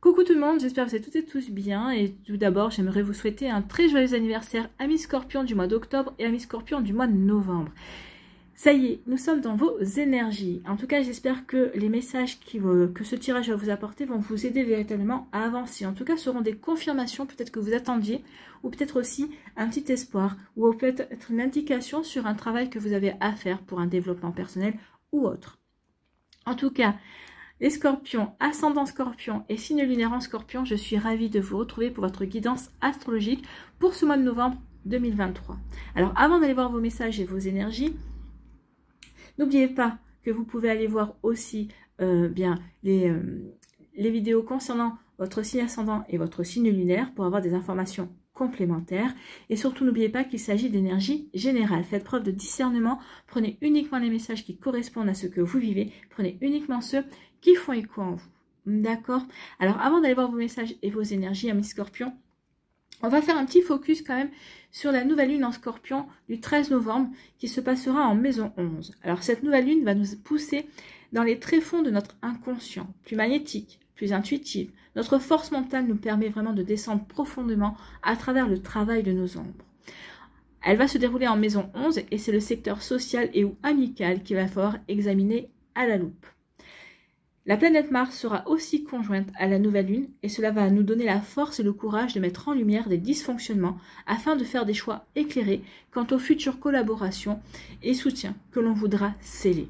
Coucou tout le monde, j'espère que vous êtes toutes et tous bien. Et tout d'abord, j'aimerais vous souhaiter un très joyeux anniversaire, amis Scorpions du mois d'octobre et amis Scorpions du mois de novembre. Ça y est, nous sommes dans vos énergies. En tout cas, j'espère que les messages que ce tirage va vous apporter vont vous aider véritablement à avancer. En tout cas, ce seront des confirmations peut-être que vous attendiez, ou peut-être aussi un petit espoir, ou peut-être une indication sur un travail que vous avez à faire pour un développement personnel ou autre. En tout cas, les scorpions, ascendant scorpion et signe lunaire en scorpion, je suis ravie de vous retrouver pour votre guidance astrologique pour ce mois de novembre 2023. Alors, avant d'aller voir vos messages et vos énergies, n'oubliez pas que vous pouvez aller voir aussi les vidéos concernant votre signe ascendant et votre signe lunaire pour avoir des informations complémentaires. Et surtout, n'oubliez pas qu'il s'agit d'énergie générale. Faites preuve de discernement. Prenez uniquement les messages qui correspondent à ce que vous vivez. Prenez uniquement ceux qui font écho en vous. D'accord? Alors, avant d'aller voir vos messages et vos énergies, amis scorpions, on va faire un petit focus quand même sur la nouvelle lune en scorpion du 13 novembre qui se passera en maison 11. Alors, cette nouvelle lune va nous pousser dans les tréfonds de notre inconscient, plus magnétique, plus intuitive. Notre force mentale nous permet vraiment de descendre profondément à travers le travail de nos ombres. Elle va se dérouler en maison 11 et c'est le secteur social et ou amical qu'il va falloir examiner à la loupe. La planète Mars sera aussi conjointe à la nouvelle lune et cela va nous donner la force et le courage de mettre en lumière des dysfonctionnements afin de faire des choix éclairés quant aux futures collaborations et soutiens que l'on voudra sceller.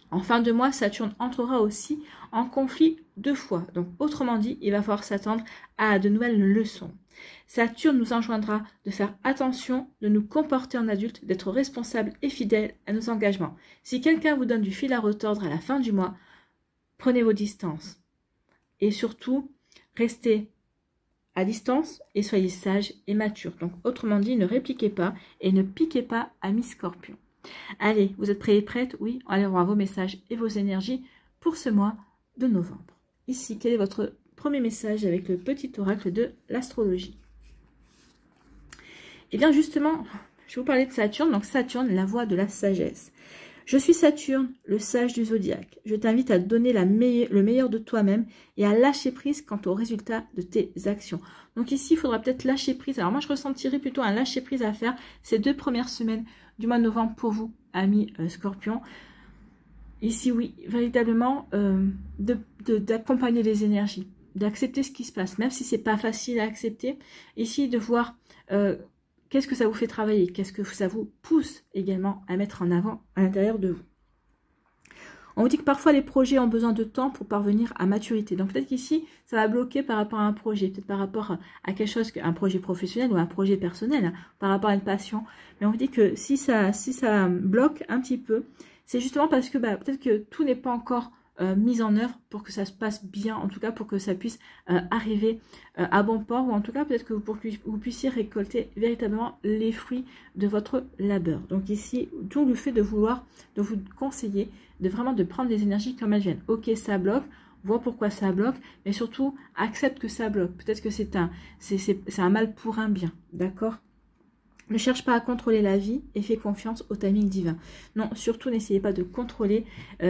En fin de mois, Saturne entrera aussi en conflit 2 fois. Donc, autrement dit, il va falloir s'attendre à de nouvelles leçons. Saturne nous enjoindra de faire attention, de nous comporter en adulte, d'être responsables et fidèles à nos engagements. Si quelqu'un vous donne du fil à retordre à la fin du mois, prenez vos distances. Et surtout, restez à distance et soyez sages et matures. Donc, autrement dit, ne répliquez pas et ne piquez pas amis Scorpion. Allez, vous êtes prêts et prêtes? Oui, allez voir vos messages et vos énergies pour ce mois de novembre. Ici, quel est votre premier message avec le petit oracle de l'astrologie? Eh bien, justement, je vais vous parler de Saturne. Donc, Saturne, la voie de la sagesse. Je suis Saturne, le sage du zodiaque. Je t'invite à donner le meilleur de toi-même et à lâcher prise quant au résultat de tes actions. Donc ici, il faudra peut-être lâcher prise. Alors moi, je ressentirais plutôt un lâcher prise à faire ces 2 premières semaines du mois de novembre pour vous, amis Scorpions. Ici, oui, véritablement, d'accompagner les énergies, d'accepter ce qui se passe, même si c'est pas facile à accepter. Ici, de voir qu'est-ce que ça vous fait travailler, qu'est-ce que ça vous pousse également à mettre en avant à l'intérieur de vous. On vous dit que parfois les projets ont besoin de temps pour parvenir à maturité. Donc peut-être qu'ici, ça va bloquer par rapport à un projet, peut-être par rapport à quelque chose, un projet professionnel ou un projet personnel, hein, par rapport à une passion. Mais on vous dit que si ça bloque un petit peu, c'est justement parce que peut-être que tout n'est pas encore mis en œuvre pour que ça se passe bien, en tout cas pour que ça puisse arriver à bon port, ou en tout cas peut-être que vous puissiez récolter véritablement les fruits de votre labeur. Donc ici, tout le fait de vous conseiller de vraiment de prendre les énergies comme elles viennent. Ok, ça bloque, vois pourquoi ça bloque, mais surtout accepte que ça bloque. Peut-être que c'est un mal pour un bien, d'accord? Ne cherche pas à contrôler la vie et fais confiance au timing divin. Non, surtout n'essayez pas de contrôler.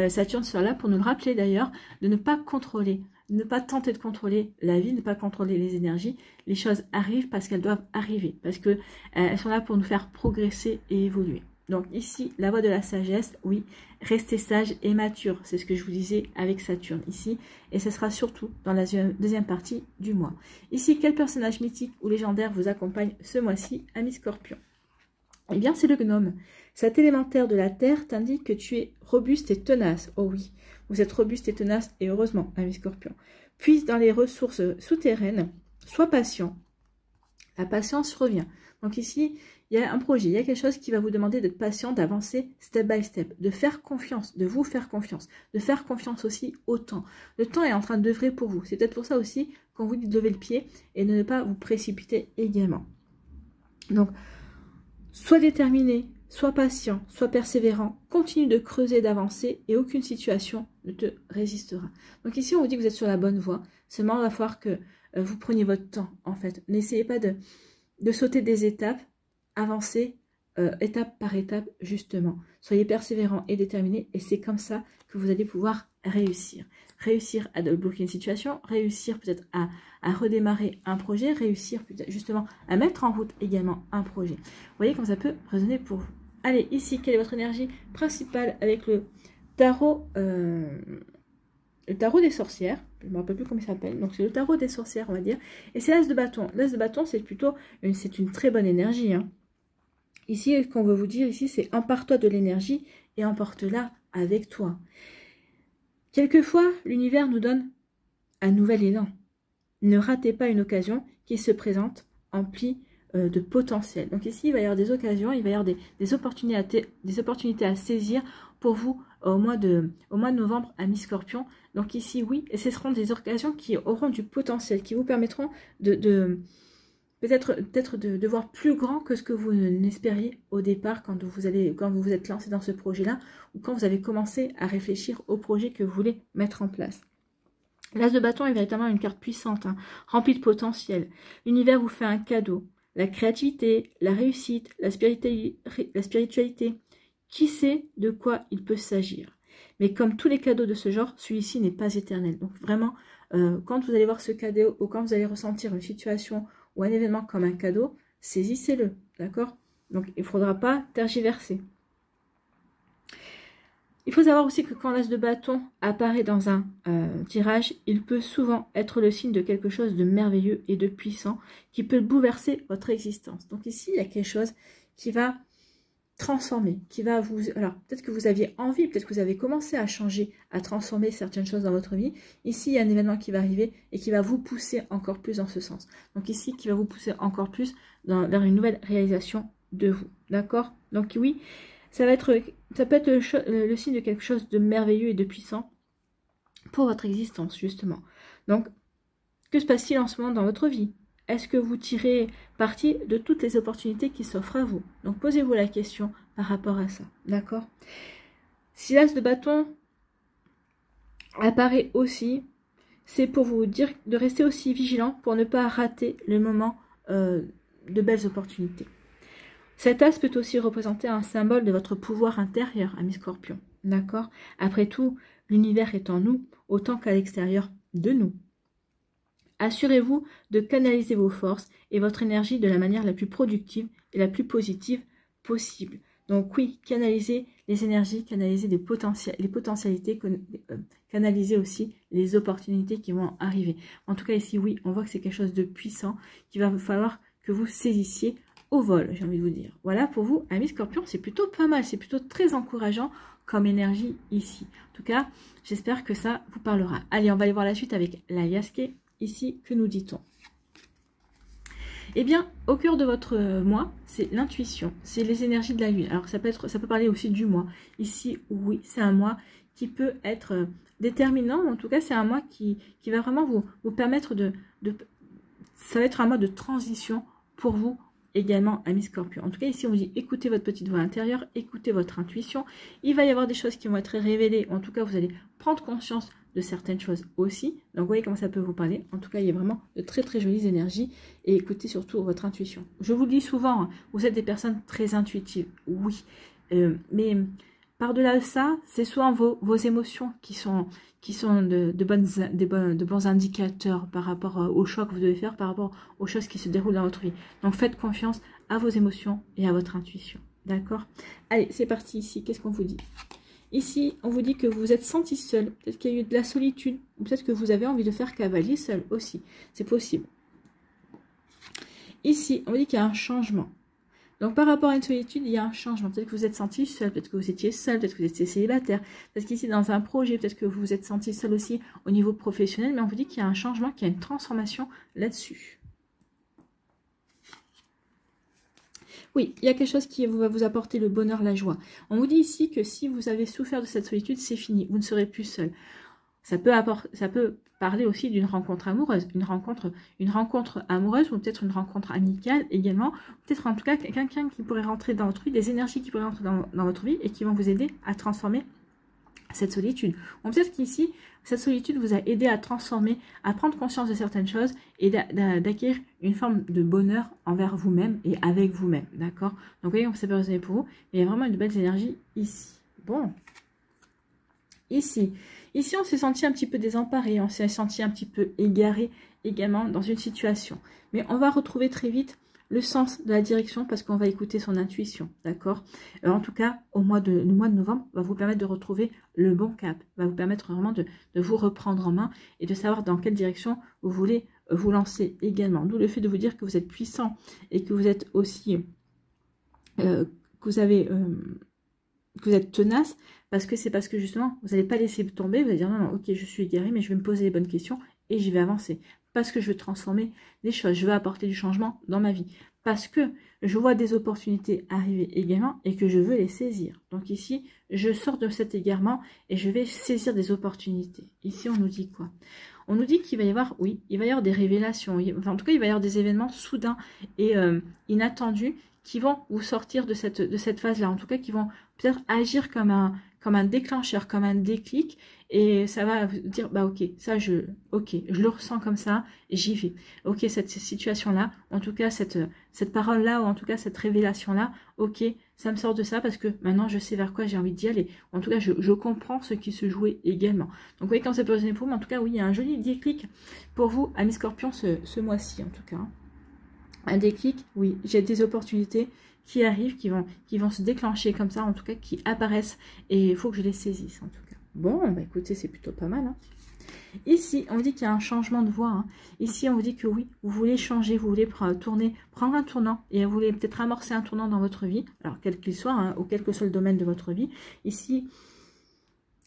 Saturne sera là pour nous le rappeler d'ailleurs, de ne pas contrôler, de ne pas tenter de contrôler la vie, de ne pas contrôler les énergies. Les choses arrivent parce qu'elles doivent arriver, parce que elles sont là pour nous faire progresser et évoluer. Donc ici, la voie de la sagesse, oui, restez sage et mature. C'est ce que je vous disais avec Saturne ici. Et ce sera surtout dans la deuxième partie du mois. Ici, quel personnage mythique ou légendaire vous accompagne ce mois-ci, amis Scorpion? Eh bien, c'est le gnome. Cet élémentaire de la terre t'indique que tu es robuste et tenace. Oh oui, vous êtes robuste et tenace, et heureusement, amis Scorpion. Puise dans les ressources souterraines, sois patient. La patience revient. Donc ici, il y a un projet, il y a quelque chose qui va vous demander d'être patient, d'avancer step by step, de faire confiance, de vous faire confiance, de faire confiance aussi au temps. Le temps est en train d'œuvrer pour vous. C'est peut-être pour ça aussi qu'on vous dit de lever le pied et de ne pas vous précipiter également. Donc, sois déterminé, sois patient, sois persévérant, continue de creuser, d'avancer et aucune situation ne te résistera. Donc ici, on vous dit que vous êtes sur la bonne voie. Seulement, il va falloir que vous preniez votre temps, en fait. N'essayez pas de sauter des étapes. Avancez étape par étape, justement. Soyez persévérant et déterminé, et c'est comme ça que vous allez pouvoir réussir. réussir à débloquer une situation, réussir peut-être à redémarrer un projet, réussir peut-être justement à mettre en route également un projet. Vous voyez comment ça peut résonner pour vous. Allez, ici, quelle est votre énergie principale avec le tarot des sorcières, je ne me rappelle plus comment il s'appelle, donc c'est le tarot des sorcières, on va dire, et c'est l'as de bâton. L'as de bâton, c'est plutôt, c'est une très bonne énergie, hein. Ici, ce qu'on veut vous dire, ici, c'est empare-toi de l'énergie et emporte-la avec toi. Quelquefois, l'univers nous donne un nouvel élan. Ne ratez pas une occasion qui se présente emplie de potentiel. Donc ici, il va y avoir des occasions, il va y avoir des opportunités à saisir pour vous au mois de novembre à Mi-Scorpion. Donc ici, oui, et ce seront des occasions qui auront du potentiel, qui vous permettront peut-être de voir plus grand que ce que vous n'espériez au départ quand vous vous êtes lancé dans ce projet-là ou quand vous avez commencé à réfléchir au projet que vous voulez mettre en place. L'as de bâton est véritablement une carte puissante, hein, remplie de potentiel. L'univers vous fait un cadeau. La créativité, la réussite, la spiritualité. Qui sait de quoi il peut s'agir? Mais comme tous les cadeaux de ce genre, celui-ci n'est pas éternel. Donc vraiment, quand vous allez voir ce cadeau ou quand vous allez ressentir une situation ou un événement comme un cadeau, saisissez-le, d'accord? Donc il ne faudra pas tergiverser. Il faut savoir aussi que quand l'as de bâton apparaît dans un tirage, il peut souvent être le signe de quelque chose de merveilleux et de puissant qui peut bouleverser votre existence. Donc ici, il y a quelque chose qui va transformer, qui va vous... Alors, peut-être que vous aviez envie, peut-être que vous avez commencé à changer, à transformer certaines choses dans votre vie. Ici, il y a un événement qui va arriver et qui va vous pousser encore plus dans ce sens. Donc ici, qui va vous pousser encore plus vers une nouvelle réalisation de vous. D'accord? Donc oui, ça peut être le signe de quelque chose de merveilleux et de puissant pour votre existence, justement. Donc, que se passe-t-il en ce moment dans votre vie? Est-ce que vous tirez parti de toutes les opportunités qui s'offrent à vous? Donc, posez-vous la question par rapport à ça. D'accord? Si l'as de bâton apparaît aussi, c'est pour vous dire de rester aussi vigilant pour ne pas rater le moment de belles opportunités. Cet as peut aussi représenter un symbole de votre pouvoir intérieur, ami Scorpion. D'accord? Après tout, l'univers est en nous autant qu'à l'extérieur de nous. Assurez-vous de canaliser vos forces et votre énergie de la manière la plus productive et la plus positive possible. Donc oui, canalisez les énergies, canalisez les potentialités, canalisez aussi les opportunités qui vont arriver. En tout cas ici, oui, on voit que c'est quelque chose de puissant qu'il va falloir que vous saisissiez au vol, j'ai envie de vous dire. Voilà, pour vous, amis Scorpion, c'est plutôt pas mal, c'est plutôt très encourageant comme énergie ici. En tout cas, j'espère que ça vous parlera. Allez, on va aller voir la suite avec la Yaské. Ici, que nous dit-on? Eh bien, au cœur de votre mois, c'est l'intuition, c'est les énergies de la lune. Alors, ça peut parler aussi du mois. Ici, oui, c'est un mois qui peut être déterminant. En tout cas, c'est un mois qui va vraiment vous permettre ça va être un mois de transition pour vous également, amis Scorpion. En tout cas, ici, on vous dit écoutez votre petite voix intérieure, écoutez votre intuition. Il va y avoir des choses qui vont être révélées. En tout cas, vous allez prendre conscience de certaines choses aussi. Donc, vous voyez comment ça peut vous parler. En tout cas, il y a vraiment de très, très jolies énergies. Et écoutez surtout votre intuition. Je vous le dis souvent, hein, vous êtes des personnes très intuitives. Oui. Mais par-delà ça, c'est souvent vos émotions qui sont de bons indicateurs par rapport au choix que vous devez faire, par rapport aux choses qui se déroulent dans votre vie. Donc, faites confiance à vos émotions et à votre intuition. D'accord? Allez, c'est parti ici. Qu'est-ce qu'on vous dit? Ici, on vous dit que vous vous êtes senti seul. Peut-être qu'il y a eu de la solitude. Ou peut-être que vous avez envie de faire cavalier seul aussi. C'est possible. Ici, on vous dit qu'il y a un changement. Donc, par rapport à une solitude, il y a un changement. Peut-être que vous êtes senti seul, peut-être que vous étiez seul, peut-être que vous étiez célibataire. Parce qu'ici, dans un projet, peut-être que vous vous êtes senti seul aussi au niveau professionnel. Mais on vous dit qu'il y a un changement, qu'il y a une transformation là-dessus. Oui, il y a quelque chose qui va vous apporter le bonheur, la joie. On vous dit ici que si vous avez souffert de cette solitude, c'est fini. Vous ne serez plus seul. Ça peut parler aussi d'une rencontre amoureuse. Une rencontre amoureuse ou peut-être une rencontre amicale également. Peut-être en tout cas quelqu'un qui pourrait rentrer dans votre vie, des énergies qui pourraient rentrer dans votre vie et qui vont vous aider à transformer cette solitude. On peut-être qu'ici, cette solitude vous a aidé à transformer, à prendre conscience de certaines choses et d'acquérir une forme de bonheur envers vous-même et avec vous-même. D'accord? Donc, vous voyez, ça peut résonner pour vous. Mais il y a vraiment de belles énergies ici. Bon. Ici, on s'est senti un petit peu désemparé, on s'est senti un petit peu égaré également dans une situation. Mais on va retrouver très vite le sens de la direction parce qu'on va écouter son intuition, d'accord? En tout cas, le mois de novembre va vous permettre de retrouver le bon cap, va vous permettre vraiment de vous reprendre en main et de savoir dans quelle direction vous voulez vous lancer également. D'où le fait de vous dire que vous êtes puissant et que vous êtes aussi, que vous êtes tenace, parce que c'est parce que justement, vous n'allez pas laisser tomber, vous allez dire non, ok, je suis égaré, mais je vais me poser les bonnes questions et j'y vais avancer. Parce que je veux transformer des choses, je veux apporter du changement dans ma vie. Parce que je vois des opportunités arriver également et que je veux les saisir. Donc ici, je sors de cet égarement et je vais saisir des opportunités. Ici, on nous dit quoi? On nous dit qu'il va y avoir, oui, il va y avoir des révélations. Enfin, en tout cas, il va y avoir des événements soudains et inattendus qui vont vous sortir de cette phase-là. En tout cas, qui vont peut-être agir comme un déclencheur, comme un déclic, et ça va vous dire, bah ok, je le ressens comme ça, et j'y vais. Ok, cette situation-là, en tout cas cette parole-là, ou en tout cas cette révélation-là, ok, ça me sort de ça parce que maintenant je sais vers quoi j'ai envie d'y aller. En tout cas, je comprends ce qui se jouait également. Donc vous voyez, quand ça peut résonner pour vous, mais en tout cas, oui, il y a un joli déclic pour vous, amis Scorpion, ce mois-ci, en tout cas. Un déclic, oui, j'ai des opportunités qui arrivent, qui vont se déclencher comme ça, en tout cas, qui apparaissent, et il faut que je les saisisse, en tout cas. Bon, bah écoutez, c'est plutôt pas mal, hein. Ici, on vous dit qu'il y a un changement de voie, hein. Ici, on vous dit que oui, vous voulez changer, vous voulez prendre un tournant, et vous voulez peut-être amorcer un tournant dans votre vie, alors quel qu'il soit, hein, ou quel que soit le domaine de votre vie. Ici,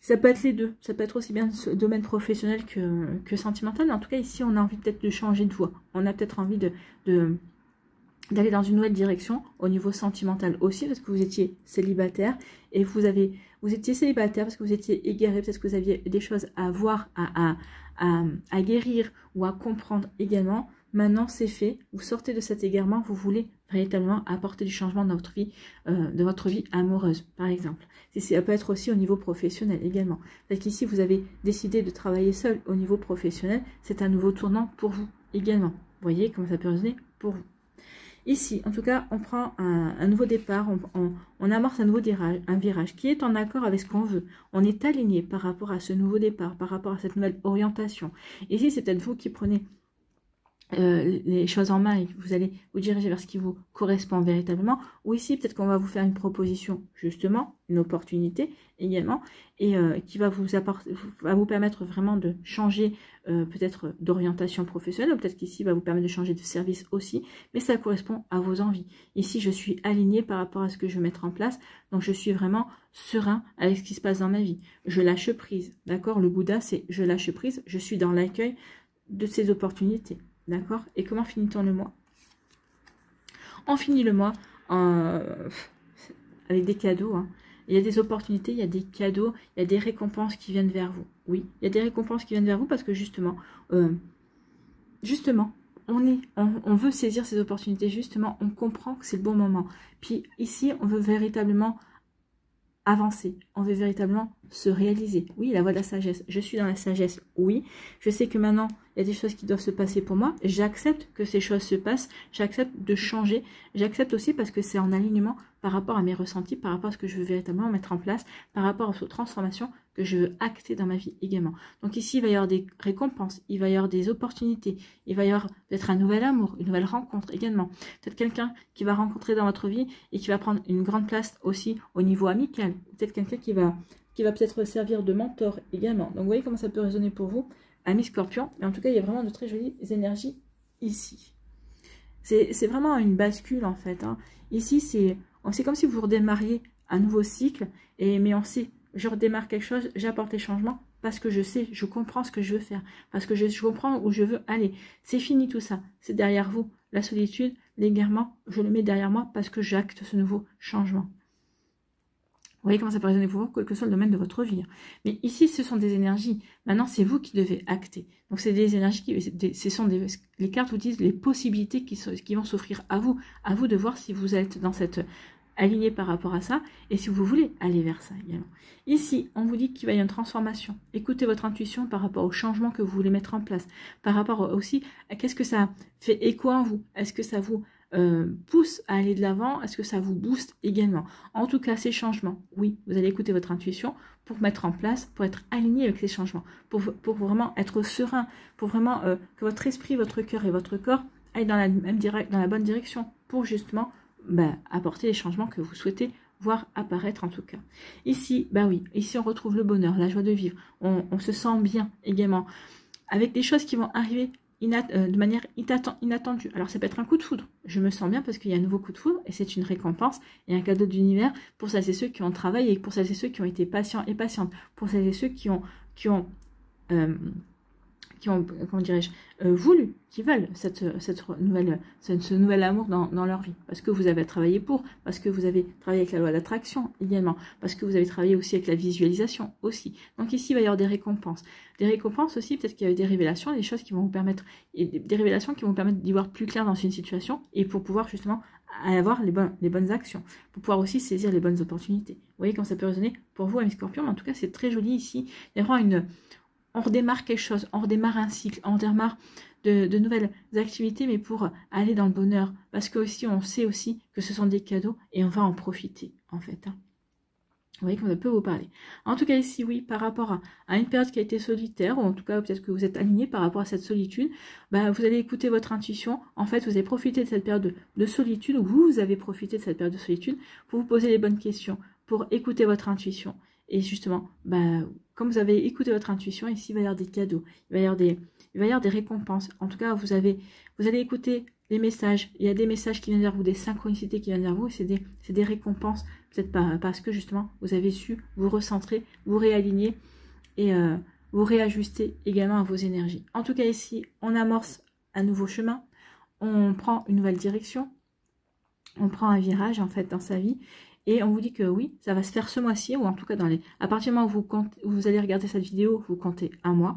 ça peut être les deux, ça peut être aussi bien ce domaine professionnel que sentimental, mais en tout cas, ici, on a envie peut-être de changer de voie, on a peut-être envie d'aller dans une nouvelle direction au niveau sentimental aussi, parce que vous étiez célibataire et vous étiez célibataire parce que vous étiez égaré, parce que vous aviez des choses à voir, à guérir ou à comprendre également. Maintenant, c'est fait, vous sortez de cet égarement, vous voulez véritablement apporter du changement dans votre vie, de votre vie amoureuse, par exemple. Ça peut être aussi au niveau professionnel également. Parce qu'ici, vous avez décidé de travailler seul au niveau professionnel, c'est un nouveau tournant pour vous également. Vous voyez comment ça peut résonner pour vous. Ici, en tout cas, on prend un nouveau départ, on amorce un nouveau virage qui est en accord avec ce qu'on veut. On est aligné par rapport à ce nouveau départ, par rapport à cette nouvelle orientation. Ici, c'est peut-être vous qui prenez les choses en main et que vous allez vous diriger vers ce qui vous correspond véritablement, ou ici peut-être qu'on va vous faire une proposition, justement, une opportunité également, et qui va vous permettre vraiment de changer peut-être d'orientation professionnelle, ou peut-être qu'ici va vous permettre de changer de service aussi, mais ça correspond à vos envies. Ici, je suis alignée par rapport à ce que je veux mettre en place, donc je suis vraiment serein avec ce qui se passe dans ma vie. Je lâche prise, d'accord? Le Bouddha, c'est je lâche prise, je suis dans l'accueil de ces opportunités. D'accord? Et comment finit-on le mois? On finit le mois avec des cadeaux, hein. Il y a des opportunités, il y a des cadeaux, il y a des récompenses qui viennent vers vous. Oui, il y a des récompenses qui viennent vers vous parce que justement, on veut saisir ces opportunités, justement, on comprend que c'est le bon moment. Puis ici, on veut véritablement avancer, on veut véritablement se réaliser. Oui, la voie de la sagesse, je suis dans la sagesse, oui, je sais que maintenant il y a des choses qui doivent se passer pour moi, j'accepte que ces choses se passent, j'accepte de changer, j'accepte aussi parce que c'est en alignement par rapport à mes ressentis, par rapport à ce que je veux véritablement mettre en place, par rapport aux transformations que je veux acter dans ma vie également. Donc ici, il va y avoir des récompenses, il va y avoir des opportunités, il va y avoir peut-être un nouvel amour, une nouvelle rencontre également. Peut-être quelqu'un qui va rencontrer dans votre vie et qui va prendre une grande place aussi au niveau amical. Peut-être quelqu'un qui va peut-être servir de mentor également. Donc vous voyez comment ça peut résonner pour vous, amis Scorpion. Mais en tout cas, il y a vraiment de très jolies énergies ici. C'est vraiment une bascule en fait, hein. Ici, c'est comme si vous redémarriez un nouveau cycle, mais on sait, je redémarre quelque chose, j'apporte les changements parce que je sais, je comprends ce que je veux faire, parce que je comprends où je veux aller. C'est fini tout ça, c'est derrière vous. La solitude, l'égarement, je le mets derrière moi parce que j'acte ce nouveau changement. Vous voyez comment ça peut résonner pour vous, quel que soit le domaine de votre vie. Mais ici, ce sont des énergies. Maintenant, c'est vous qui devez acter. Donc, c'est des énergies les cartes vous disent les possibilités qui vont s'offrir à vous. À vous de voir si vous êtes dans cette aligné par rapport à ça et si vous voulez aller vers ça également. Ici, on vous dit qu'il va y avoir une transformation. Écoutez votre intuition par rapport au changement que vous voulez mettre en place. Par rapport aussi à qu'est-ce que ça fait écho en vous. Est-ce que ça vous pousse à aller de l'avant? Est-ce que ça vous booste également? En tout cas, ces changements, oui, vous allez écouter votre intuition pour mettre en place, pour être aligné avec ces changements, pour vraiment être serein, pour vraiment que votre esprit, votre cœur et votre corps aillent dans la bonne direction, pour justement apporter les changements que vous souhaitez voir apparaître en tout cas. Ici, oui, ici on retrouve le bonheur, la joie de vivre, on se sent bien également, avec des choses qui vont arriver de manière inattendue. Alors ça peut être un coup de foudre, je me sens bien parce qu'il y a un nouveau coup de foudre et c'est une récompense et un cadeau d'univers pour celles et ceux qui ont travaillé, pour celles et ceux qui ont été patients et patientes, pour celles et ceux qui ont comment dirais-je, voulu, qui veulent ce nouvel amour dans leur vie, parce que vous avez travaillé parce que vous avez travaillé avec la loi d'attraction également, parce que vous avez travaillé aussi avec la visualisation aussi. Donc ici, il va y avoir des récompenses. Des récompenses aussi, peut-être qu'il y a des révélations, des choses qui vont vous permettre, des révélations qui vont vous permettre d'y voir plus clair dans une situation, et pour pouvoir justement avoir les bonnes actions, pour pouvoir aussi saisir les bonnes opportunités. Vous voyez comment ça peut résonner pour vous, amis Scorpions, mais en tout cas, c'est très joli ici. Il y a vraiment on redémarre quelque chose, on redémarre un cycle, on redémarre de nouvelles activités, mais pour aller dans le bonheur. Parce que aussi, on sait aussi que ce sont des cadeaux et on va en profiter, en fait. Vous voyez qu'on peut vous parler. En tout cas, ici, oui, par rapport à une période qui a été solitaire, ou en tout cas, peut-être que vous êtes aligné par rapport à cette solitude, vous allez écouter votre intuition. En fait, vous avez profité de cette période de solitude, ou vous avez profité de cette période de solitude pour vous poser les bonnes questions, pour écouter votre intuition. Et justement, comme vous avez écouté votre intuition, ici, il va y avoir des cadeaux, il va y avoir des récompenses. En tout cas, vous allez écouter les messages. Il y a des messages qui viennent vers vous, des synchronicités qui viennent vers vous, et c'est des récompenses, peut-être pas parce que justement, vous avez su vous recentrer, vous réaligner et vous réajuster également à vos énergies. En tout cas, ici, on amorce un nouveau chemin, on prend une nouvelle direction, on prend un virage, en fait, dans sa vie. Et on vous dit que oui, ça va se faire ce mois-ci, ou en tout cas à partir du moment où vous allez regarder cette vidéo, vous comptez un mois.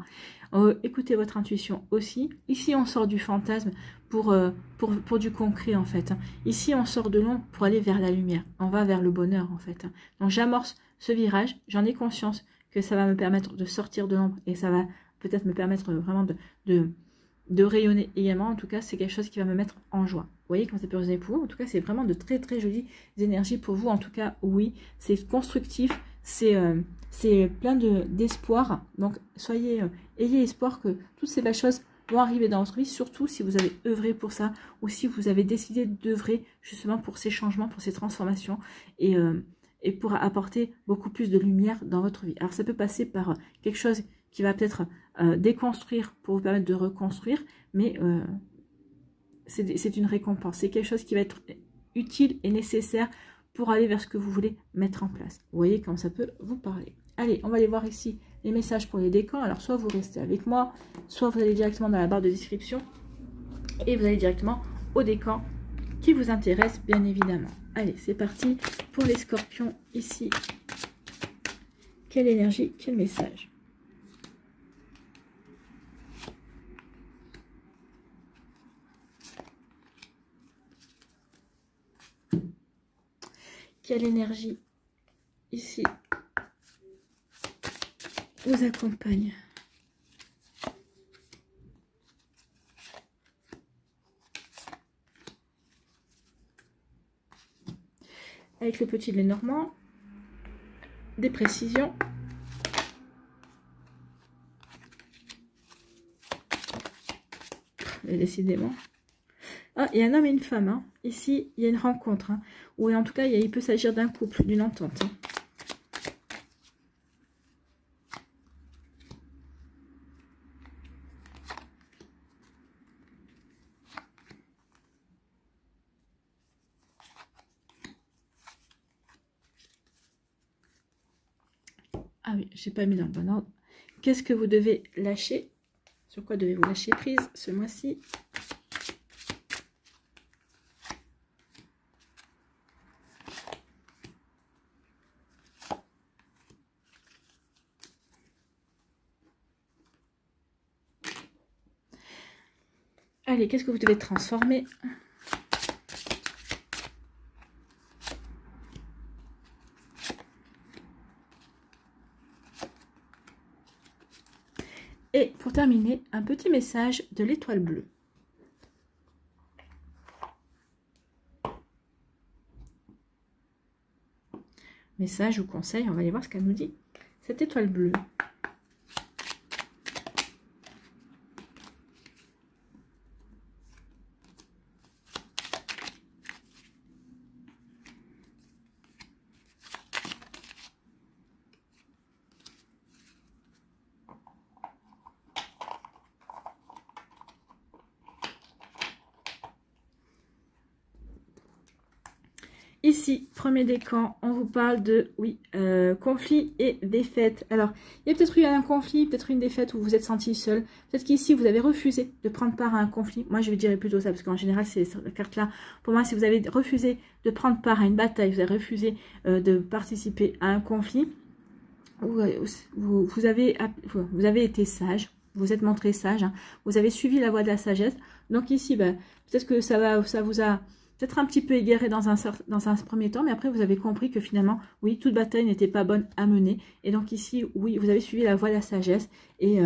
Écoutez votre intuition aussi. Ici, on sort du fantasme pour du concret, en fait. Ici, on sort de l'ombre pour aller vers la lumière. On va vers le bonheur, en fait. Donc, j'amorce ce virage. J'en ai conscience que ça va me permettre de sortir de l'ombre et ça va peut-être me permettre vraiment de rayonner également. En tout cas, c'est quelque chose qui va me mettre en joie. Vous voyez comment ça peut résonner pour vous. En tout cas, c'est vraiment de très très jolies énergies pour vous. En tout cas, oui, c'est constructif, c'est plein d'espoir. Donc, ayez espoir que toutes ces belles choses vont arriver dans votre vie, surtout si vous avez œuvré pour ça, ou si vous avez décidé d'œuvrer justement pour ces changements, pour ces transformations, et pour apporter beaucoup plus de lumière dans votre vie. Alors, ça peut passer par quelque chose qui va peut-être déconstruire pour vous permettre de reconstruire, mais c'est une récompense, c'est quelque chose qui va être utile et nécessaire pour aller vers ce que vous voulez mettre en place. Vous voyez comment ça peut vous parler. Allez, on va aller voir ici les messages pour les décans. Alors, soit vous restez avec moi, soit vous allez directement dans la barre de description et vous allez directement au décan qui vous intéresse, bien évidemment. Allez, c'est parti pour les scorpions ici. Quelle énergie, quel message? Quelle énergie ici vous accompagne? Avec le petit Lenormand, des précisions. Et décidément. Ah, il y a un homme et une femme. Hein. Ici, il y a une rencontre. Hein. Ou en tout cas, il peut s'agir d'un couple, d'une entente. Hein. Ah oui, j'ai pas mis dans le bon ordre. Qu'est-ce que vous devez lâcher? Sur quoi devez-vous lâcher prise ce mois-ci? Allez, qu'est-ce que vous devez transformer? Et pour terminer, un petit message de l'étoile bleue. message ou conseil. On va aller voir ce qu'elle nous dit. Cette étoile bleue. Ici, premier décan, on vous parle de, oui, conflit et défaite. Alors, il y a peut-être eu un conflit, peut-être une défaite où vous vous êtes senti seul. Peut-être qu'ici, vous avez refusé de prendre part à un conflit. Moi, je vais dire plutôt ça, parce qu'en général, c'est la carte-là. Pour moi, si vous avez refusé de prendre part à une bataille, vous avez refusé de participer à un conflit, vous avez été sage, vous êtes montré sage, hein, vous avez suivi la voie de la sagesse. Donc ici, bah, peut-être que ça vous a peut-être un petit peu égaré dans un premier temps, mais après vous avez compris que finalement, oui, toute bataille n'était pas bonne à mener. Et donc ici, oui, vous avez suivi la voie de la sagesse et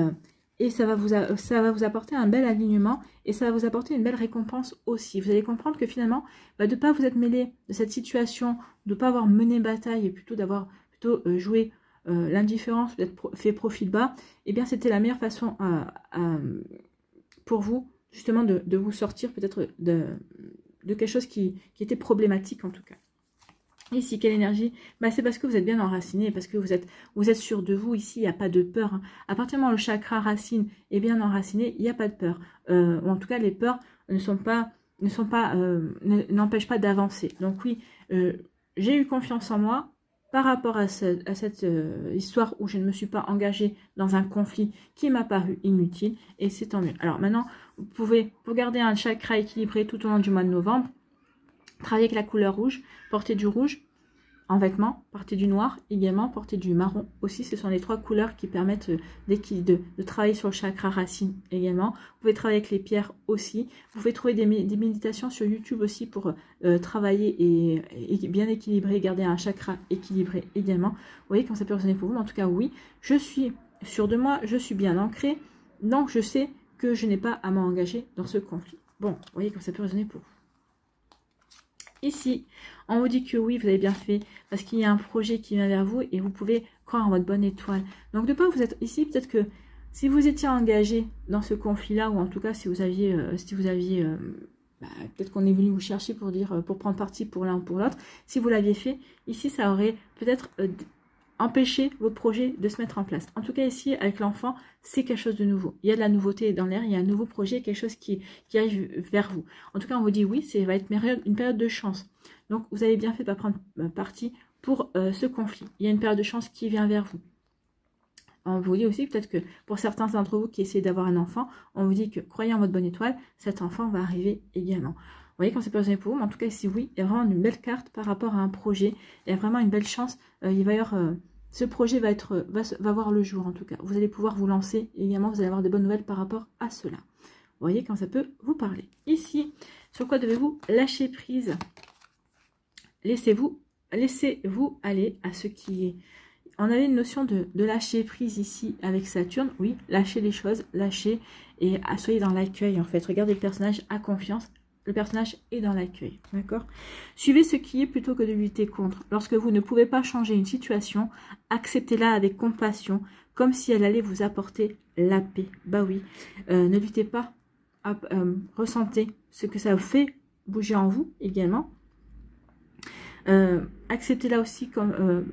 ça va vous apporter un bel alignement et ça va vous apporter une belle récompense aussi. Vous allez comprendre que finalement, bah, de ne pas vous être mêlé de cette situation, de ne pas avoir mené bataille et plutôt d'avoir joué l'indifférence, d'être fait profil bas, eh bien c'était la meilleure façon pour vous justement de vous sortir peut-être de quelque chose qui était problématique en tout cas. Ici, quelle énergie? Bah, c'est parce que vous êtes bien enraciné, parce que vous êtes sûr de vous. Ici, il n'y a pas de peur, hein. À partir du moment où le chakra racine est bien enraciné, il n'y a pas de peur. Ou en tout cas, les peurs n'empêchent pas d'avancer. Donc oui, j'ai eu confiance en moi par rapport à cette histoire où je ne me suis pas engagée dans un conflit qui m'a paru inutile, et c'est tant mieux. Alors maintenant, vous pouvez, pour garder un chakra équilibré tout au long du mois de novembre, travailler avec la couleur rouge, porter du rouge en vêtements, porter du noir également, porter du marron aussi. Ce sont les trois couleurs qui permettent de travailler sur le chakra racine également. Vous pouvez travailler avec les pierres aussi. Vous pouvez trouver des méditations sur YouTube aussi pour travailler et bien équilibrer, garder un chakra équilibré également. Vous voyez quand ça peut résonner pour vous. En tout cas, oui, je suis sûre de moi, je suis bien ancrée. Donc, je sais que je n'ai pas à m'engager dans ce conflit. Bon, vous voyez comme ça peut résonner pour vous. Ici, on vous dit que oui, vous avez bien fait, parce qu'il y a un projet qui vient vers vous et vous pouvez croire en votre bonne étoile. Donc, de pas vous être ici, peut-être que si vous étiez engagé dans ce conflit-là, ou en tout cas, si vous aviez peut-être qu'on est venu vous chercher pour prendre parti pour l'un ou pour l'autre, si vous l'aviez fait, ici, ça aurait peut-être empêcher vos projets de se mettre en place. En tout cas, ici, avec l'enfant, c'est quelque chose de nouveau. Il y a de la nouveauté dans l'air, il y a un nouveau projet, quelque chose qui arrive vers vous. En tout cas, on vous dit oui, ça va être une période de chance. Donc, vous avez bien fait de pas prendre parti pour ce conflit. Il y a une période de chance qui vient vers vous. On vous dit aussi peut-être que pour certains d'entre vous qui essaient d'avoir un enfant, on vous dit que croyez en votre bonne étoile, cet enfant va arriver également. Vous voyez quand c'est pas pour vous, mais en tout cas ici oui, il y a vraiment une belle carte par rapport à un projet. Il y a vraiment une belle chance. Il va y avoir ce projet va voir le jour en tout cas. Vous allez pouvoir vous lancer et également vous allez avoir des bonnes nouvelles par rapport à cela. Vous voyez quand ça peut vous parler. Ici, sur quoi devez-vous lâcher prise? Laissez-vous aller à ce qui est. On avait une notion de lâcher prise ici avec Saturne. Oui, lâcher les choses, lâcher et soyez dans l'accueil en fait. Regardez le personnage à confiance. Le personnage est dans l'accueil, d'accord? Suivez ce qui est plutôt que de lutter contre. Lorsque vous ne pouvez pas changer une situation, acceptez-la avec compassion, comme si elle allait vous apporter la paix. Bah oui, ne luttez pas, ressentez ce que ça fait bouger en vous également. Acceptez-la aussi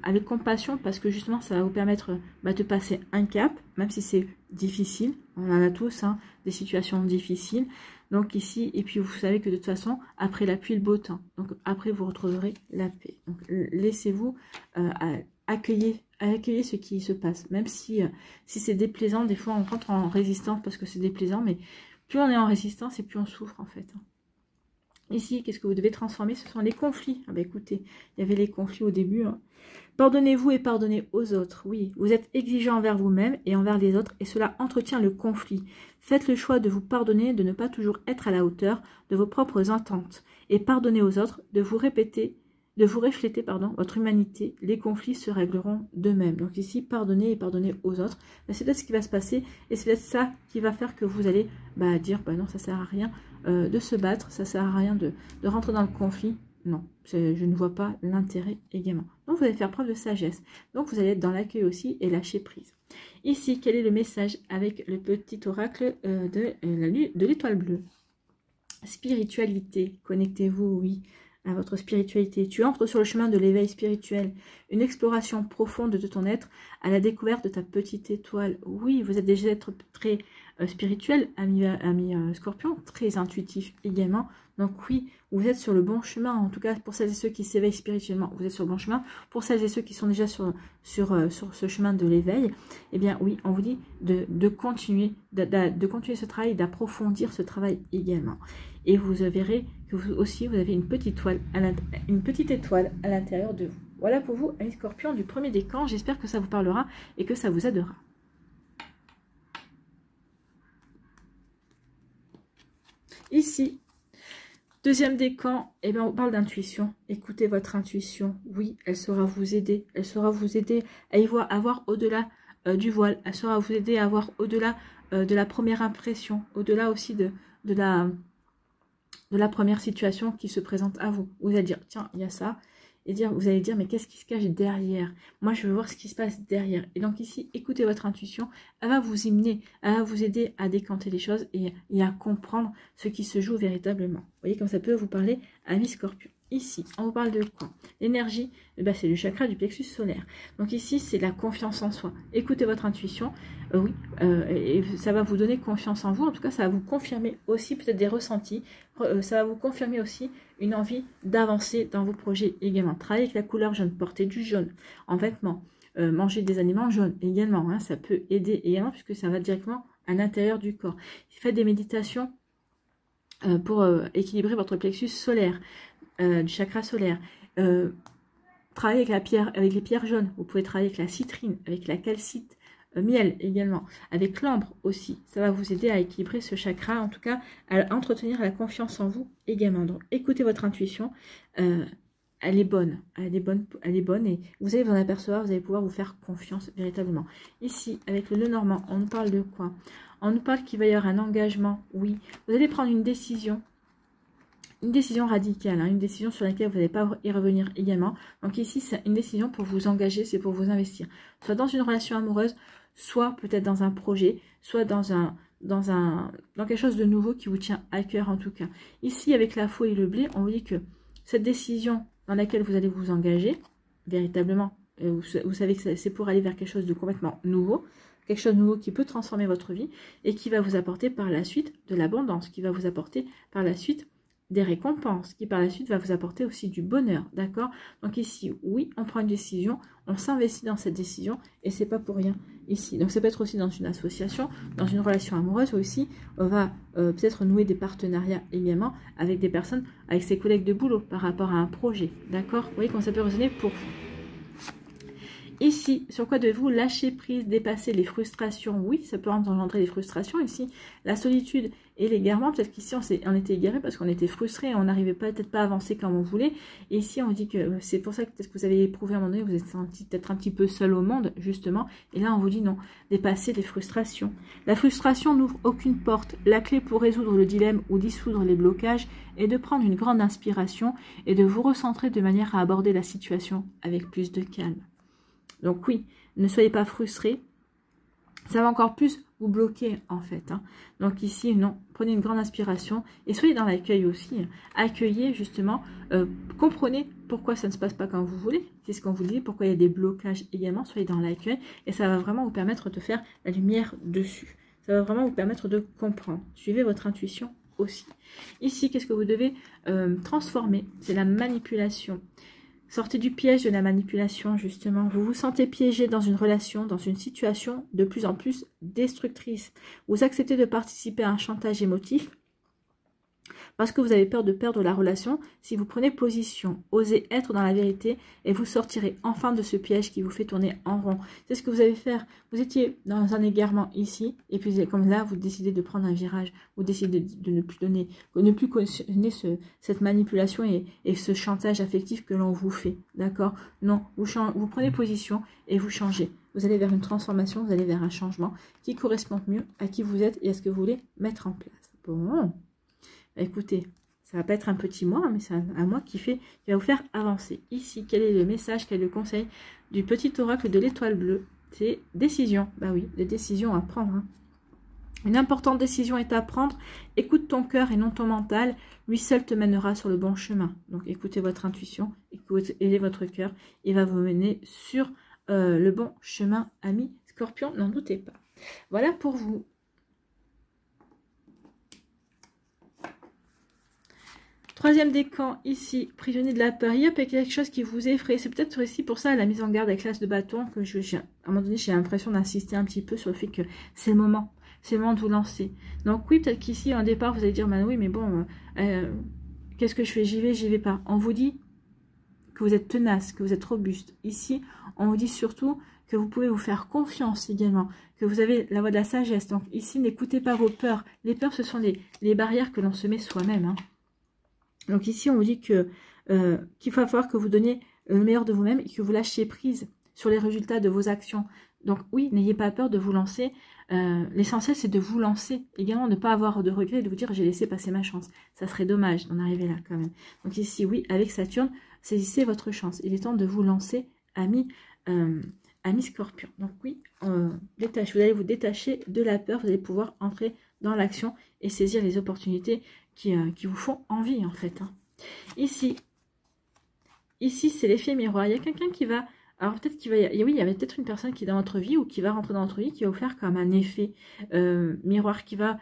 avec compassion parce que justement ça va vous permettre de passer un cap, même si c'est difficile. On en a tous des situations difficiles. Donc ici, et puis vous savez que de toute façon, après la pluie, le beau temps. Donc après, vous retrouverez la paix. Donc laissez-vous accueillir ce qui se passe. Même si c'est déplaisant, des fois on rentre en résistance parce que c'est déplaisant, mais plus on est en résistance et plus on souffre en fait. Ici, qu'est-ce que vous devez transformer? Ce sont les conflits. Ah ben écoutez, il y avait les conflits au début. Pardonnez-vous et pardonnez aux autres. Oui, vous êtes exigeant envers vous-même et envers les autres et cela entretient le conflit. Faites le choix de vous pardonner, de ne pas toujours être à la hauteur de vos propres attentes. Et pardonnez aux autres, de vous refléter votre humanité. Les conflits se régleront d'eux-mêmes. Donc ici, pardonnez et pardonnez aux autres. C'est peut-être ce qui va se passer et c'est peut-être ça qui va faire que vous allez dire non, ça sert à rien de se battre, ça sert à rien de rentrer dans le conflit. non, je ne vois pas l'intérêt également. Donc, vous allez faire preuve de sagesse. Donc, vous allez être dans l'accueil aussi et lâcher prise. Ici, quel est le message avec le petit oracle de l'étoile bleue? Spiritualité, connectez-vous, oui, à votre spiritualité. Tu entres sur le chemin de l'éveil spirituel, une exploration profonde de ton être, à la découverte de ta petite étoile. Oui, vous êtes déjà être très spirituel, ami Scorpion, très intuitif également. Donc oui, vous êtes sur le bon chemin, en tout cas pour celles et ceux qui s'éveillent spirituellement, vous êtes sur le bon chemin. Pour celles et ceux qui sont déjà sur ce chemin de l'éveil, eh bien oui, on vous dit de continuer ce travail, d'approfondir ce travail également. Et vous verrez que vous aussi, vous avez une petite étoile à l'intérieur de vous. Voilà pour vous, amis Scorpion, du premier décan. J'espère que ça vous parlera et que ça vous aidera. Ici, deuxième décan, eh bien, on parle d'intuition. Écoutez votre intuition. Oui, elle saura vous aider. Elle saura vous aider à y voir, à voir au-delà du voile. Elle saura vous aider à voir au-delà de la première impression, au-delà aussi de la première situation qui se présente à vous. Vous allez dire, tiens, il y a ça. Et vous allez dire, mais qu'est-ce qui se cache derrière? Moi, je veux voir ce qui se passe derrière. Et donc ici, écoutez votre intuition. Elle va vous emmener, elle va vous aider à décanter les choses et à comprendre ce qui se joue véritablement. Vous voyez comme ça peut vous parler, amis Scorpion. Ici, on vous parle de quoi? L'énergie, c'est le chakra du plexus solaire. Donc ici, c'est la confiance en soi. Écoutez votre intuition. Oui, et ça va vous donner confiance en vous. En tout cas, ça va vous confirmer aussi peut-être des ressentis. Ça va vous confirmer aussi une envie d'avancer dans vos projets également. Travailler avec la couleur jaune, porter du jaune en vêtements, manger des aliments jaunes également. Hein, ça peut aider également puisque ça va directement à l'intérieur du corps. Faites des méditations pour équilibrer votre plexus solaire. Du chakra solaire. Travaillez avec la pierre, avec les pierres jaunes. Vous pouvez travailler avec la citrine, avec la calcite, miel également, avec l'ambre aussi. Ça va vous aider à équilibrer ce chakra, en tout cas à entretenir la confiance en vous également. Donc écoutez votre intuition. Elle est bonne, elle est bonne et vous allez vous en apercevoir, vous allez pouvoir vous faire confiance véritablement. Ici, avec le Lenormand, on nous parle de quoi? On nous parle qu'il va y avoir un engagement, oui. Vous allez prendre une décision radicale, hein, une décision sur laquelle vous n'allez pas y revenir également. Donc ici, c'est une décision pour vous engager, c'est pour vous investir. Soit dans une relation amoureuse, soit peut-être dans un projet, soit dans quelque chose de nouveau qui vous tient à cœur en tout cas. Ici, avec la faux et le blé, on vous dit que cette décision dans laquelle vous allez vous engager, véritablement, vous savez que c'est pour aller vers quelque chose de complètement nouveau, quelque chose de nouveau qui peut transformer votre vie et qui va vous apporter par la suite de l'abondance, qui va vous apporter par la suite des récompenses, qui par la suite va vous apporter aussi du bonheur, d'accord? Donc ici, oui, on prend une décision, on s'investit dans cette décision, et c'est pas pour rien ici. Donc ça peut être aussi dans une association, dans une relation amoureuse, ou aussi on va peut-être nouer des partenariats également avec des personnes, avec ses collègues de boulot, par rapport à un projet, d'accord? Vous voyez comment ça peut résonner pour vous. Ici, sur quoi devez-vous lâcher prise, dépasser les frustrations? Oui, ça peut engendrer des frustrations. Ici, la solitude et l'égarement. Peut-être qu'ici, on était égaré parce qu'on était frustré et on n'arrivait peut-être pas à avancer comme on voulait. Et ici, on dit que c'est pour ça que peut-être que vous avez éprouvé à un moment donné, vous êtes senti peut-être un petit peu seul au monde, justement. Et là, on vous dit non, dépasser les frustrations. La frustration n'ouvre aucune porte. La clé pour résoudre le dilemme ou dissoudre les blocages est de prendre une grande inspiration et de vous recentrer de manière à aborder la situation avec plus de calme. Donc oui, ne soyez pas frustrés. Ça va encore plus vous bloquer en fait. Hein. Donc ici, non, prenez une grande inspiration et soyez dans l'accueil aussi. Hein. Accueillez justement, comprenez pourquoi ça ne se passe pas comme vous voulez. C'est ce qu'on vous dit, pourquoi il y a des blocages également. Soyez dans l'accueil et ça va vraiment vous permettre de faire la lumière dessus. Ça va vraiment vous permettre de comprendre. Suivez votre intuition aussi. Ici, qu'est-ce que vous devez transformer? C'est la manipulation. Sortez du piège de la manipulation, justement. Vous vous sentez piégé dans une relation, dans une situation de plus en plus destructrice. Vous acceptez de participer à un chantage émotif parce que vous avez peur de perdre la relation. Si vous prenez position, osez être dans la vérité et vous sortirez enfin de ce piège qui vous fait tourner en rond. C'est ce que vous allez faire. Vous étiez dans un égarement ici et puis comme là, vous décidez de prendre un virage. Vous décidez de ne plus donner, de ne plus cautionner cette manipulation et ce chantage affectif que l'on vous fait. D'accord? Non, vous prenez position et vous changez. Vous allez vers une transformation, vous allez vers un changement qui correspond mieux à qui vous êtes et à ce que vous voulez mettre en place. Bon. Écoutez, Ça va pas être un petit mois, mais c'est un mois qui va vous faire avancer. Ici, quel est le message, quel est le conseil du petit oracle de l'étoile bleue? C'est décision. Bah oui, des décisions à prendre. Hein. Une importante décision est à prendre. Écoute ton cœur et non ton mental. Lui seul te mènera sur le bon chemin. Donc écoutez votre intuition, écoutez votre cœur. Il va vous mener sur le bon chemin, ami Scorpion, n'en doutez pas. Voilà pour vous. Troisième décan, ici, prisonnier de la peur. Il y a quelque chose qui vous effraie. C'est peut-être ici pour ça la mise en garde avec l'as de bâton que à un moment donné, j'ai l'impression d'insister un petit peu sur le fait que c'est le moment. C'est le moment de vous lancer. Donc oui, peut-être qu'ici, au départ, vous allez dire, bah oui, mais bon, qu'est-ce que je fais? J'y vais pas. On vous dit que vous êtes tenace, que vous êtes robuste. Ici, on vous dit surtout que vous pouvez vous faire confiance également, que vous avez la voie de la sagesse. Donc ici, n'écoutez pas vos peurs. Les peurs, ce sont les barrières que l'on se met soi-même. Hein. Donc ici, on vous dit que qu'il va falloir que vous donniez le meilleur de vous-même et que vous lâchiez prise sur les résultats de vos actions. Donc oui, n'ayez pas peur de vous lancer. L'essentiel, c'est de vous lancer. Également, ne pas avoir de regrets et de vous dire « j'ai laissé passer ma chance ». Ça serait dommage d'en arriver là quand même. Donc ici, oui, avec Saturne, saisissez votre chance. Il est temps de vous lancer, ami Scorpion. Donc oui, vous allez vous détacher de la peur. Vous allez pouvoir entrer dans l'action et saisir les opportunités qui vous font envie en fait. Hein. Ici c'est l'effet miroir. Il y a quelqu'un qui va... Alors peut-être qu'il va... Oui, il y avait peut-être une personne qui est dans votre vie ou qui va rentrer dans votre vie, qui va vous faire comme un effet miroir, qui va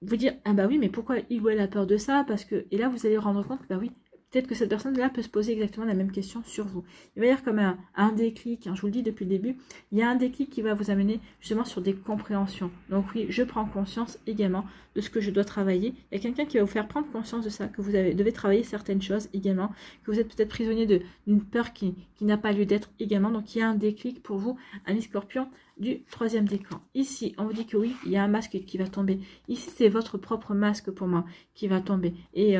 vous dire « Ah bah oui, mais pourquoi il ou elle a peur de ça ?» Parce que... Et là, vous allez vous rendre compte que bah oui, peut-être que cette personne-là peut se poser exactement la même question sur vous. Il va y avoir comme un déclic, hein, je vous le dis depuis le début, il y a un déclic qui va vous amener justement sur des compréhensions. Donc oui, je prends conscience également de ce que je dois travailler. Il y a quelqu'un qui va vous faire prendre conscience de ça, que vous devez travailler certaines choses également, que vous êtes peut-être prisonnier d'une peur qui n'a pas lieu d'être également. Donc il y a un déclic pour vous, ami Scorpion, du troisième décan. Ici, on vous dit que oui, il y a un masque qui va tomber. Ici, c'est votre propre masque pour moi qui va tomber. Et...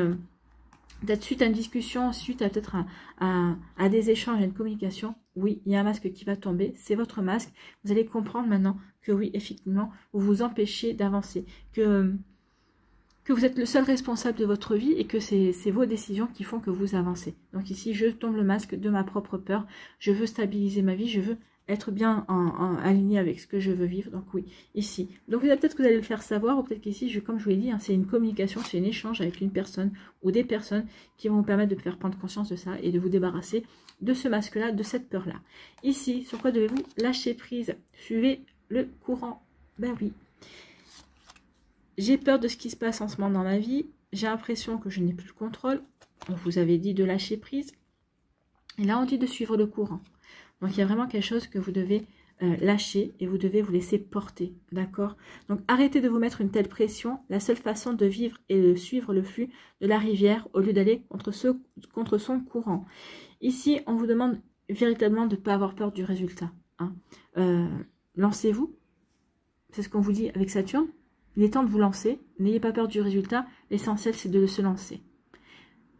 peut-être suite à une discussion, suite à peut-être à des échanges, à une communication, oui, il y a un masque qui va tomber, c'est votre masque. Vous allez comprendre maintenant que oui, effectivement, vous vous empêchez d'avancer, que vous êtes le seul responsable de votre vie et que c'est vos décisions qui font que vous avancez. Donc ici, je tombe le masque de ma propre peur, je veux stabiliser ma vie, je veux être bien aligné avec ce que je veux vivre. Donc oui, ici. Donc peut-être que vous allez le faire savoir, ou peut-être qu'ici, comme je vous l'ai dit, hein, c'est une communication, c'est un échange avec une personne ou des personnes qui vont vous permettre de vous faire prendre conscience de ça et de vous débarrasser de ce masque-là, de cette peur-là. Ici, sur quoi devez-vous lâcher prise? Suivez le courant. Ben oui. J'ai peur de ce qui se passe en ce moment dans ma vie. J'ai l'impression que je n'ai plus le contrôle. On vous avait dit de lâcher prise. Et là, on dit de suivre le courant. Donc, il y a vraiment quelque chose que vous devez lâcher et vous devez vous laisser porter. D'accord? Donc, arrêtez de vous mettre une telle pression. La seule façon de vivre est de suivre le flux de la rivière au lieu d'aller contre son courant. Ici, on vous demande véritablement de ne pas avoir peur du résultat. Hein. Lancez-vous. C'est ce qu'on vous dit avec Saturne. Il est temps de vous lancer. N'ayez pas peur du résultat. L'essentiel, c'est de se lancer.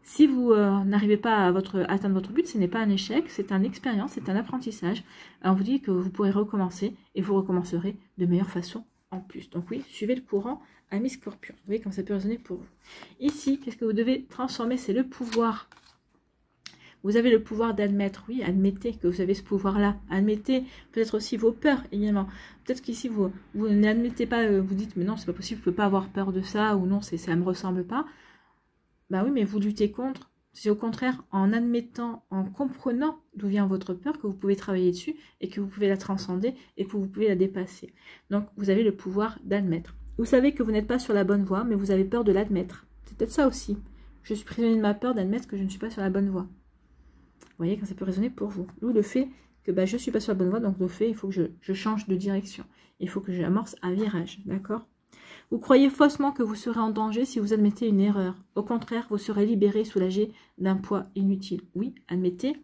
Si vous n'arrivez pas à atteindre votre but, ce n'est pas un échec, c'est une expérience, c'est un apprentissage. On vous dit que vous pourrez recommencer et vous recommencerez de meilleure façon en plus. Donc oui, suivez le courant, ami Scorpion. Vous voyez comme ça peut résonner pour vous. Ici, qu'est-ce que vous devez transformer? C'est le pouvoir. Vous avez le pouvoir d'admettre, oui, admettez que vous avez ce pouvoir-là. Admettez peut-être aussi vos peurs également. Peut-être qu'ici, vous n'admettez pas, vous dites, mais non, c'est pas possible, je ne peux pas avoir peur de ça, ou non, ça ne me ressemble pas. Bah oui, mais vous luttez contre. C'est au contraire en admettant, en comprenant d'où vient votre peur que vous pouvez travailler dessus et que vous pouvez la transcender et que vous pouvez la dépasser. Donc, vous avez le pouvoir d'admettre. Vous savez que vous n'êtes pas sur la bonne voie, mais vous avez peur de l'admettre. C'est peut-être ça aussi. Je suis prisonnier de ma peur d'admettre que je ne suis pas sur la bonne voie. Vous voyez quand ça peut résonner pour vous. D'où le fait que je ne suis pas sur la bonne voie, donc le fait, il faut que je change de direction. Il faut que j'amorce un virage, d'accord ? Vous croyez faussement que vous serez en danger si vous admettez une erreur. Au contraire, vous serez libéré, soulagé d'un poids inutile. Oui, admettez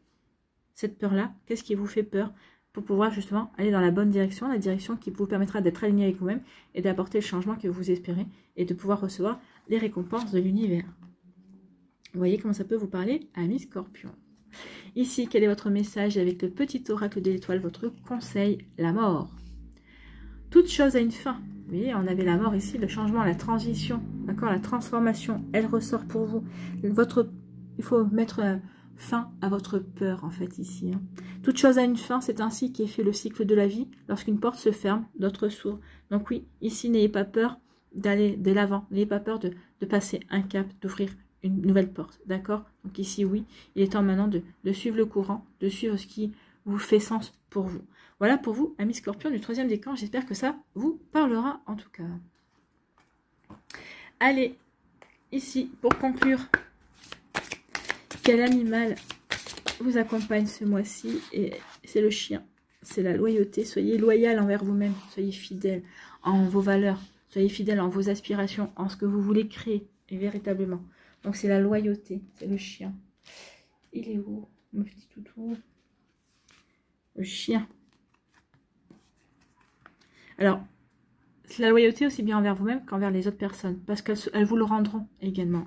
cette peur-là. Qu'est-ce qui vous fait peur pour pouvoir justement aller dans la bonne direction, la direction qui vous permettra d'être aligné avec vous-même et d'apporter le changement que vous espérez et de pouvoir recevoir les récompenses de l'univers. Vous voyez comment ça peut vous parler, ami Scorpion. Ici, quel est votre message avec le petit oracle de l'étoile, votre conseil, la mort. Toute chose a une fin. Vous voyez, on avait la mort ici, le changement, la transition, d'accord, la transformation, elle ressort pour vous. Il faut mettre fin à votre peur, en fait, ici. Hein. Toute chose a une fin, c'est ainsi qu'est fait le cycle de la vie. Lorsqu'une porte se ferme, d'autres s'ouvrent. Donc oui, ici, n'ayez pas peur d'aller de l'avant, n'ayez pas peur de passer un cap, d'ouvrir une nouvelle porte, d'accord? Donc ici, oui, il est temps maintenant de suivre le courant, de suivre ce qui vous fait sens pour vous. Voilà pour vous, amis Scorpion du 3e décan. J'espère que ça vous parlera en tout cas. Allez, ici, pour conclure, quel animal vous accompagne ce mois-ci? Et c'est le chien, c'est la loyauté. Soyez loyal envers vous-même, soyez fidèle en vos valeurs, soyez fidèle en vos aspirations, en ce que vous voulez créer, et véritablement. Donc c'est la loyauté, c'est le chien. Il est où, mon petit toutou? Le chien. Alors, c'est la loyauté aussi bien envers vous-même qu'envers les autres personnes, parce qu'elles vous le rendront également.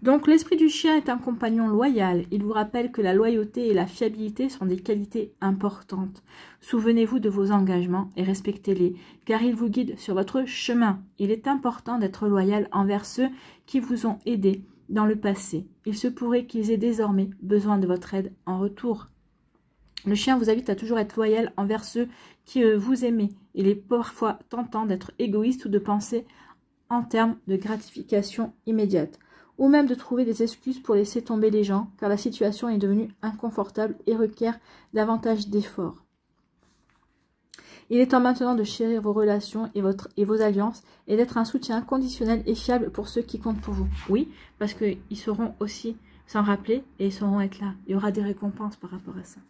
Donc, l'esprit du chien est un compagnon loyal. Il vous rappelle que la loyauté et la fiabilité sont des qualités importantes. Souvenez-vous de vos engagements et respectez-les, car ils vous guident sur votre chemin. Il est important d'être loyal envers ceux qui vous ont aidé dans le passé. Il se pourrait qu'ils aient désormais besoin de votre aide en retour. Le chien vous invite à toujours être loyal envers ceux qui vous aimez. Il est parfois tentant d'être égoïste ou de penser en termes de gratification immédiate, ou même de trouver des excuses pour laisser tomber les gens, car la situation est devenue inconfortable et requiert davantage d'efforts. Il est temps maintenant de chérir vos relations et vos alliances et d'être un soutien inconditionnel et fiable pour ceux qui comptent pour vous. Oui, parce qu'ils sauront aussi s'en rappeler et ils sauront être là. Il y aura des récompenses par rapport à ça.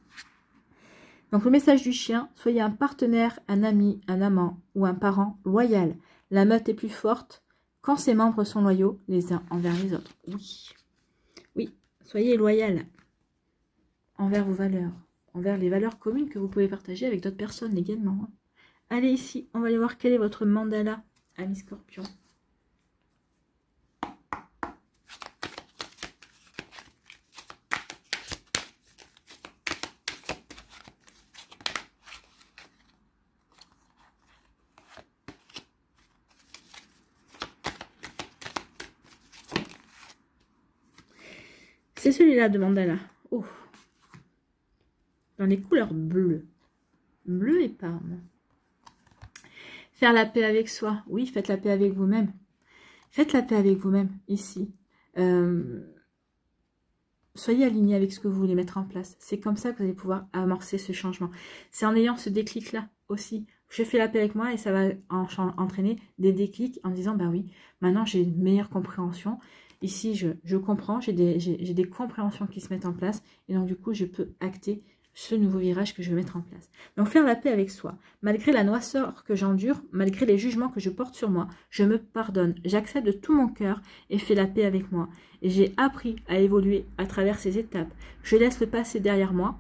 Donc le message du chien, soyez un partenaire, un ami, un amant ou un parent loyal. La meute est plus forte quand ses membres sont loyaux les uns envers les autres. Oui, oui, soyez loyal envers vos valeurs, envers les valeurs communes que vous pouvez partager avec d'autres personnes également. Allez ici, on va aller voir quel est votre mandala, ami Scorpion. C'est celui-là de mandala. Oh. Dans les couleurs bleues. Bleu épargne. Faire la paix avec soi. Oui, faites la paix avec vous-même. Faites la paix avec vous-même, ici. Soyez aligné avec ce que vous voulez mettre en place. C'est comme ça que vous allez pouvoir amorcer ce changement. C'est en ayant ce déclic-là aussi. Je fais la paix avec moi et ça va entraîner des déclics en disant, bah oui, maintenant j'ai une meilleure compréhension. Ici, je comprends, j'ai des compréhensions qui se mettent en place. Et donc, du coup, je peux acter ce nouveau virage que je vais mettre en place. Donc, faire la paix avec soi. Malgré la noirceur que j'endure, malgré les jugements que je porte sur moi, je me pardonne. J'accepte de tout mon cœur et fais la paix avec moi. Et j'ai appris à évoluer à travers ces étapes. Je laisse le passé derrière moi.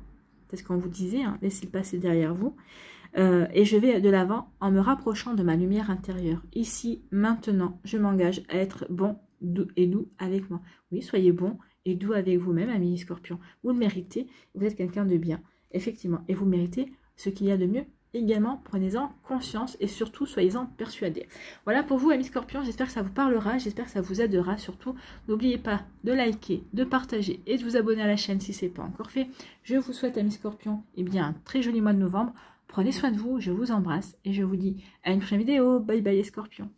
C'est ce qu'on vous disait, hein, laissez le passé derrière vous. Et je vais de l'avant en me rapprochant de ma lumière intérieure. Ici, maintenant, je m'engage à être bon et doux avec moi. Oui, soyez bon et doux avec vous-même, ami Scorpion. Vous le méritez, vous êtes quelqu'un de bien, effectivement. Et vous méritez ce qu'il y a de mieux également. Prenez-en conscience et surtout, soyez-en persuadés. Voilà pour vous, ami Scorpion. J'espère que ça vous parlera, j'espère que ça vous aidera. Surtout, n'oubliez pas de liker, de partager et de vous abonner à la chaîne si ce n'est pas encore fait. Je vous souhaite, ami Scorpion, eh bien, un très joli mois de novembre. Prenez soin de vous, je vous embrasse et je vous dis à une prochaine vidéo. Bye bye les Scorpions.